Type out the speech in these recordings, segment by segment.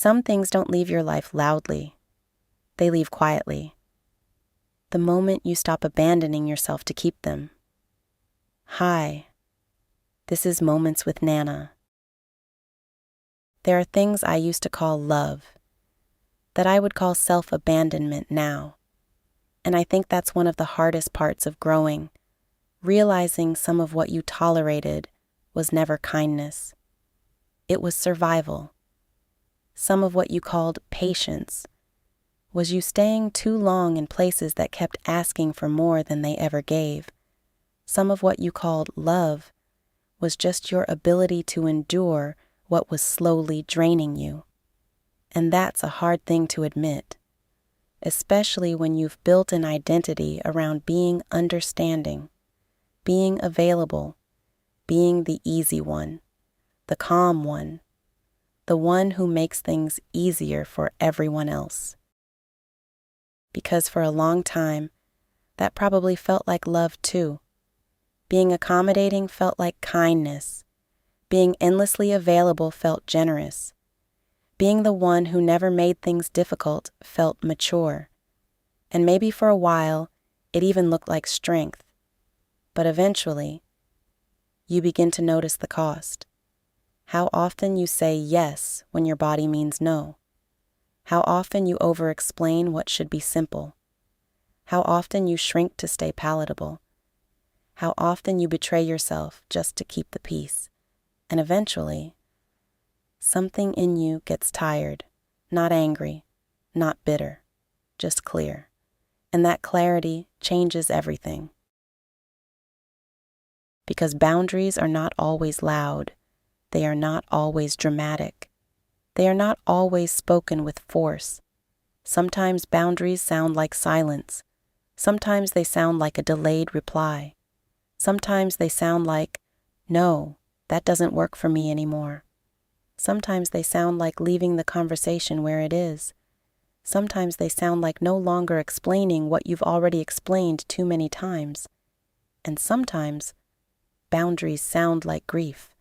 Some things don't leave your life loudly. They leave quietly. The moment you stop abandoning yourself to keep them. Hi, this is Moments with Nanaa. There are things I used to call love that I would call self-abandonment now. And I think that's one of the hardest parts of growing, realizing some of what you tolerated was never kindness. It was survival. Some of what you called patience was you staying too long in places that kept asking for more than they ever gave. Some of what you called love was just your ability to endure what was slowly draining you. And that's a hard thing to admit, especially when you've built an identity around being understanding, being available, being the easy one, the calm one, the one who makes things easier for everyone else. Because for a long time, that probably felt like love too. Being accommodating felt like kindness. Being endlessly available felt generous. Being the one who never made things difficult felt mature. And maybe for a while, it even looked like strength. But eventually, you begin to notice the cost. How often you say yes when your body means no. How often you over-explain what should be simple. How often you shrink to stay palatable. How often you betray yourself just to keep the peace. And eventually, something in you gets tired, not angry, not bitter, just clear. And that clarity changes everything. Because boundaries are not always loud. They are not always dramatic. They are not always spoken with force. Sometimes boundaries sound like silence. Sometimes they sound like a delayed reply. Sometimes they sound like, no, that doesn't work for me anymore. Sometimes they sound like leaving the conversation where it is. Sometimes they sound like no longer explaining what you've already explained too many times. And sometimes boundaries sound like grief,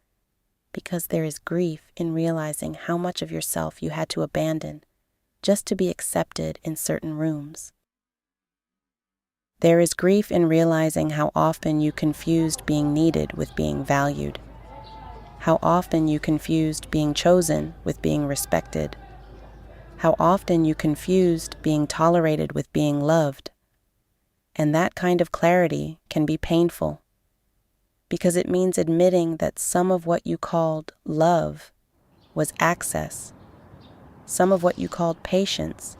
because there is grief in realizing how much of yourself you had to abandon just to be accepted in certain rooms. There is grief in realizing how often you confused being needed with being valued, how often you confused being chosen with being respected, how often you confused being tolerated with being loved. And that kind of clarity can be painful, because it means admitting that some of what you called love was access. Some of what you called patience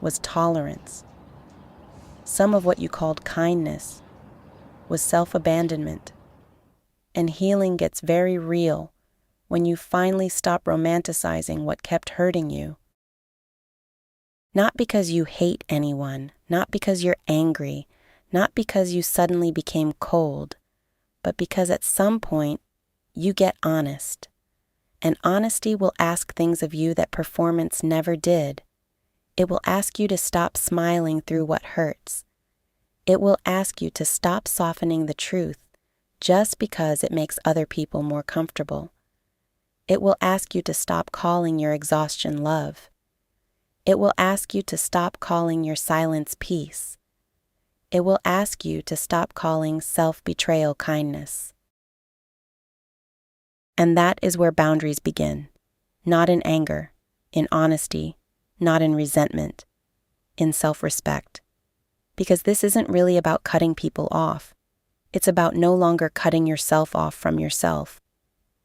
was tolerance. Some of what you called kindness was self-abandonment. And healing gets very real when you finally stop romanticizing what kept hurting you. Not because you hate anyone, not because you're angry, not because you suddenly became cold, but because at some point, you get honest. And honesty will ask things of you that performance never did. It will ask you to stop smiling through what hurts. It will ask you to stop softening the truth just because it makes other people more comfortable. It will ask you to stop calling your exhaustion love. It will ask you to stop calling your silence peace. It will ask you to stop calling self-betrayal kindness. And that is where boundaries begin. Not in anger, in honesty, not in resentment, in self-respect. Because this isn't really about cutting people off. It's about no longer cutting yourself off from yourself.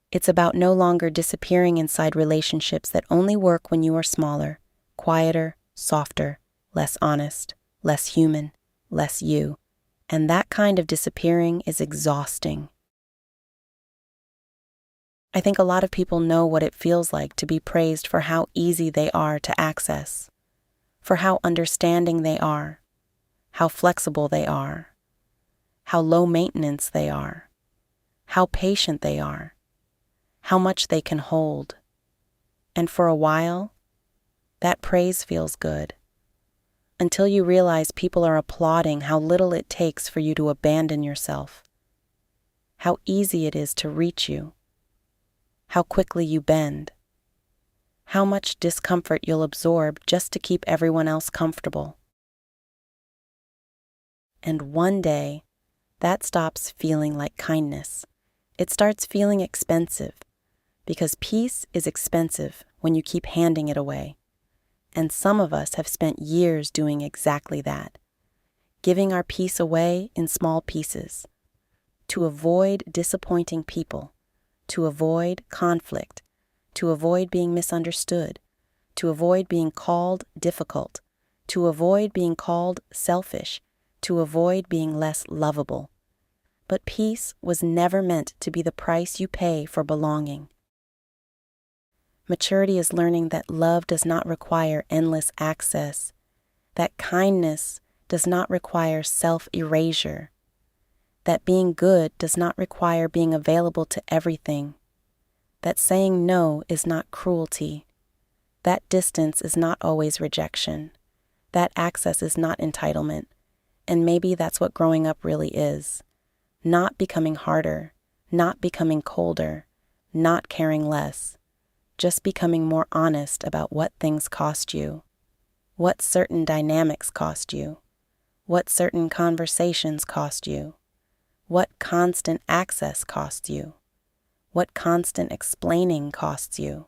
It's about no longer disappearing inside relationships that only work when you are smaller, quieter, softer, less honest, less human, less you. And that kind of disappearing is exhausting. I think a lot of people know what it feels like to be praised for how easy they are to access, for how understanding they are, how flexible they are, how low maintenance they are, how patient they are, how much they can hold. And for a while, that praise feels good, until you realize people are applauding how little it takes for you to abandon yourself, how easy it is to reach you, how quickly you bend, how much discomfort you'll absorb just to keep everyone else comfortable. And one day, that stops feeling like kindness. It starts feeling expensive, because peace is expensive when you keep handing it away. And some of us have spent years doing exactly that, giving our peace away in small pieces, to avoid disappointing people, to avoid conflict, to avoid being misunderstood, to avoid being called difficult, to avoid being called selfish, to avoid being less lovable. But peace was never meant to be the price you pay for belonging. Maturity is learning that love does not require endless access, that kindness does not require self-erasure, that being good does not require being available to everything, that saying no is not cruelty, that distance is not always rejection, that access is not entitlement, and maybe that's what growing up really is. Not becoming harder, not becoming colder, not caring less, just becoming more honest about what things cost you, what certain dynamics cost you, what certain conversations cost you, what constant access costs you, what constant explaining costs you,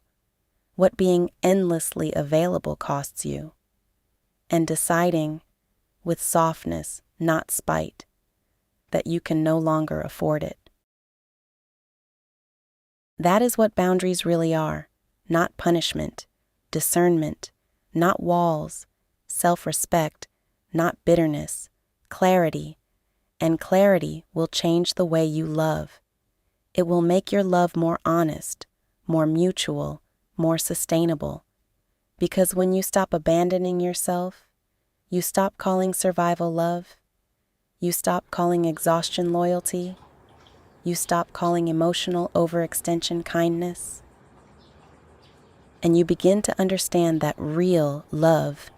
what being endlessly available costs you, and deciding, with softness, not spite, that you can no longer afford it. That is what boundaries really are, not punishment, discernment, not walls, self-respect, not bitterness, clarity, and clarity will change the way you love. It will make your love more honest, more mutual, more sustainable. Because when you stop abandoning yourself, you stop calling survival love, you stop calling exhaustion loyalty, you stop calling emotional overextension kindness, and you begin to understand that real love,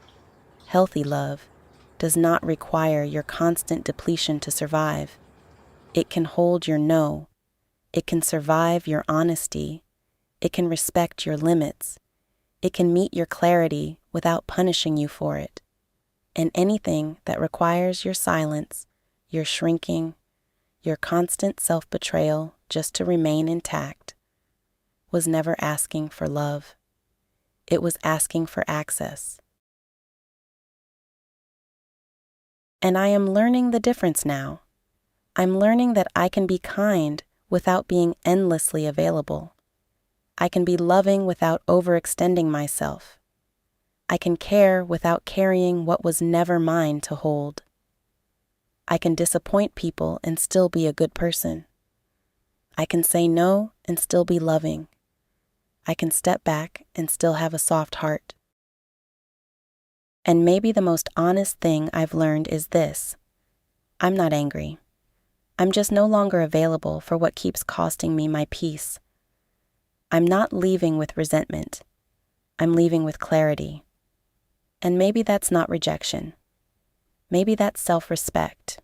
healthy love, does not require your constant depletion to survive. It can hold your no. It can survive your honesty. It can respect your limits. It can meet your clarity without punishing you for it. And anything that requires your silence, your shrinking, your constant self-betrayal just to remain intact, was never asking for love. It was asking for access. And I am learning the difference now. I'm learning that I can be kind without being endlessly available. I can be loving without overextending myself. I can care without carrying what was never mine to hold. I can disappoint people and still be a good person. I can say no and still be loving. I can step back and still have a soft heart. And maybe the most honest thing I've learned is this: I'm not angry. I'm just no longer available for what keeps costing me my peace. I'm not leaving with resentment. I'm leaving with clarity. And maybe that's not rejection. Maybe that's self-respect.